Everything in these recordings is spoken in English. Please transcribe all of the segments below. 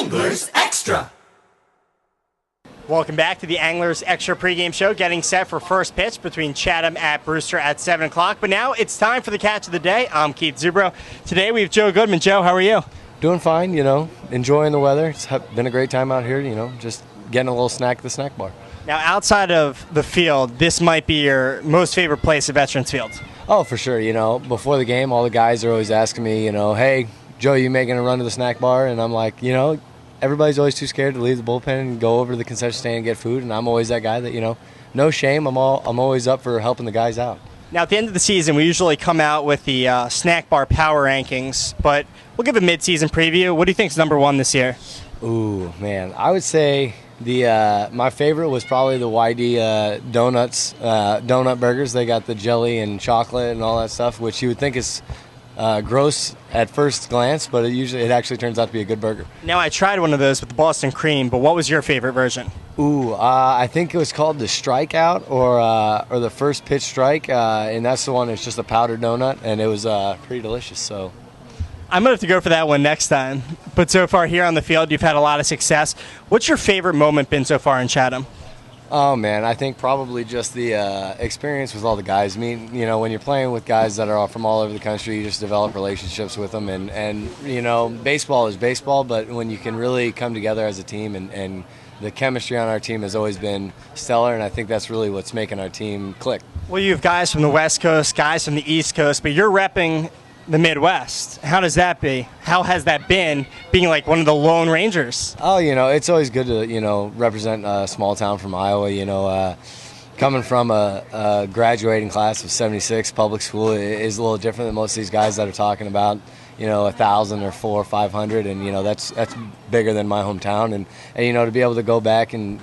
Anglers Extra. Welcome back to the Anglers Extra pregame show, getting set for first pitch between Chatham at Brewster at 7 o'clock. But now it's time for the catch of the day. I'm Keith Zubro. Today we have Joe Goodman. Joe, how are you? Doing fine, enjoying the weather. It's been a great time out here, just getting a little snack at the snack bar. Now, outside of the field, this might be your most favorite place at Veterans Field. Oh, for sure. Before the game, all the guys are always asking me, hey, Joe, you making a run to the snack bar? And I'm like, everybody's always too scared to leave the bullpen and go over to the concession stand and get food. And I'm always that guy that, no shame. I'm always up for helping the guys out. Now, at the end of the season, we usually come out with the snack bar power rankings, but we'll give a mid-season preview. What do you think is number one this year? Ooh, man, I would say my favorite was probably the YD donuts, donut burgers. They got the jelly and chocolate and all that stuff, which you would think is gross at first glance, but it actually turns out to be a good burger. Now, I tried one of those with the Boston cream, but what was your favorite version? Ooh, I think it was called the Strikeout or the First Pitch Strike, and that's the one that's just a powdered donut, and it was pretty delicious. So I'm going to have to go for that one next time. But so far here on the field, you've had a lot of success. What's your favorite moment been so far in Chatham? Oh, man, I think probably just the experience with all the guys. I mean, when you're playing with guys that are from all over the country, you just develop relationships with them. And baseball is baseball, but when you can really come together as a team and the chemistry on our team has always been stellar, and I think that's really what's making our team click. Well, you have guys from the West Coast, guys from the East Coast, but you're repping the Midwest. How does that be? How has that been, being like one of the Lone Rangers? Oh, it's always good to, represent a small town from Iowa. Coming from a graduating class of 76, public school is a little different than most of these guys that are talking about, 1,000 or 400 or 500, and, that's bigger than my hometown. And to be able to go back and,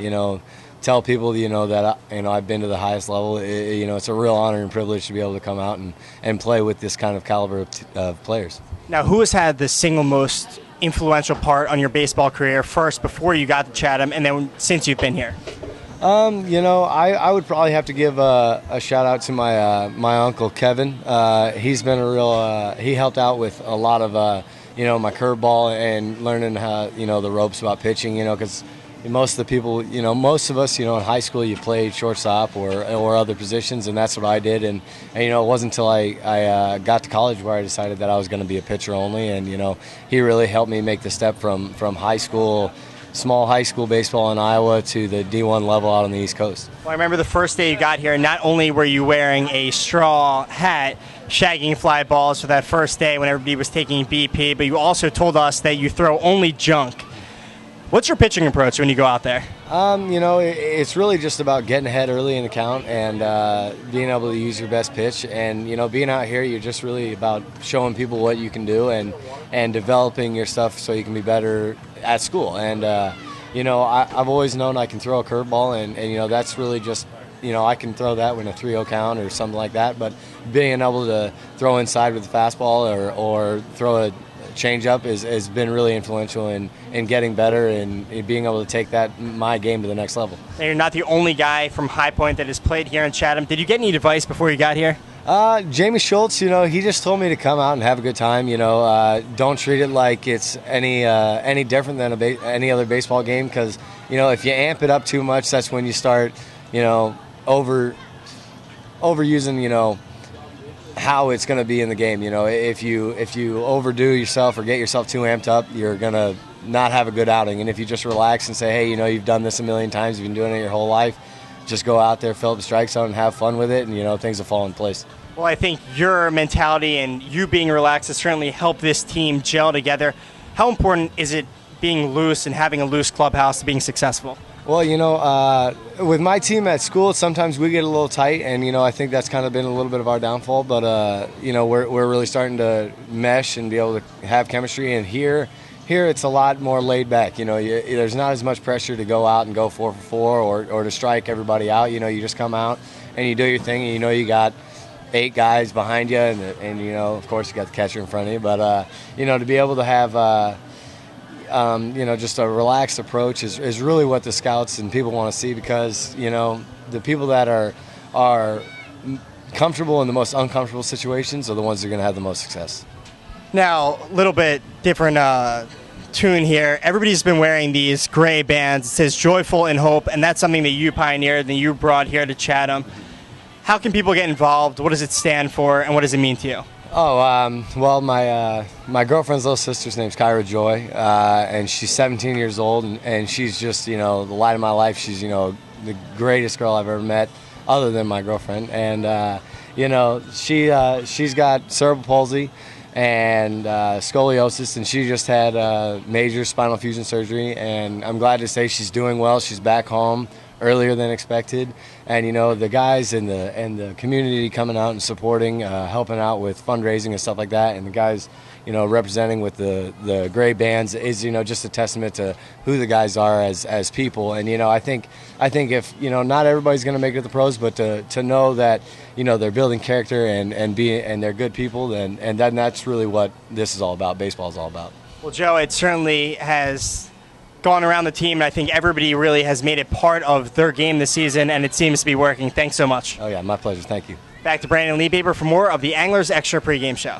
tell people, that I've been to the highest level. It's a real honor and privilege to be able to come out and play with this kind of caliber of players. Now, who has had the single most influential part on your baseball career first before you got to Chatham, and then since you've been here? I would probably have to give a shout out to my uncle Kevin. He's been a real. He helped out with a lot of my curveball and learning how the ropes about pitching. Because most of the people, most of us, in high school, you played shortstop or other positions, and that's what I did. And it wasn't until I got to college where I decided that I was going to be a pitcher only. And, he really helped me make the step from high school, small high school baseball in Iowa to the D1 level out on the East Coast. Well, I remember the first day you got here, not only were you wearing a straw hat, shagging fly balls for that first day when everybody was taking BP, but you also told us that you throw only junk. What's your pitching approach when you go out there? It's really just about getting ahead early in the count and being able to use your best pitch. And, being out here, you're just really about showing people what you can do and developing your stuff so you can be better at school. And, I've always known I can throw a curveball, and that's really just, I can throw that with a 3-0 count or something like that. But being able to throw inside with a fastball or throw a change-up has been really influential in getting better and being able to take my game to the next level. Now, you're not the only guy from High Point that has played here in Chatham. Did you get any advice before you got here? Jamie Schultz, he just told me to come out and have a good time. Don't treat it like it's any different than any other baseball game, because if you amp it up too much, that's when you start overusing how it's going to be in the game. If you overdo yourself or get yourself too amped up, you're going to not have a good outing. And if you just relax and say, hey, you've done this a million times, you've been doing it your whole life, just go out there, fill up the strike zone, and have fun with it, and things will fall in place. Well, I think your mentality and you being relaxed has certainly helped this team gel together. How important is it being loose and having a loose clubhouse to being successful? Well, with my team at school, sometimes we get a little tight, and, I think that's kind of been a little bit of our downfall. But, we're really starting to mesh and be able to have chemistry. And here it's a lot more laid back. There's not as much pressure to go out and go 4 for 4 or to strike everybody out. You just come out and you do your thing, and you got 8 guys behind you, and of course, you got the catcher in front of you. But, to be able to have just a relaxed approach is really what the scouts and people want to see, because, the people that are comfortable in the most uncomfortable situations are the ones that are going to have the most success. Now, a little bit different tune here. Everybody's been wearing these gray bands. It says joyful and hope, and that's something that you pioneered and you brought here to Chatham. How can people get involved? What does it stand for, and what does it mean to you? Oh, well, my girlfriend's little sister's name's Kyra Joy, and she's 17 years old, and she's just, the light of my life. She's, the greatest girl I've ever met, other than my girlfriend. And, she's got cerebral palsy and scoliosis, and she just had major spinal fusion surgery, and I'm glad to say she's doing well. She's back home earlier than expected, and the guys in the community coming out and supporting, helping out with fundraising and stuff like that, and the guys representing with the gray bands is just a testament to who the guys are as people. And I think if not everybody's going to make it to the pros, but to know that they're building character and they're good people, and that's really what this is all about. Baseball is all about. Well, Joe, it certainly has gone around the team, and I think everybody really has made it part of their game this season, and it seems to be working. Thanks so much. Oh yeah, my pleasure. Thank you. Back to Brandon Liebeber for more of the Anglers Extra pregame show.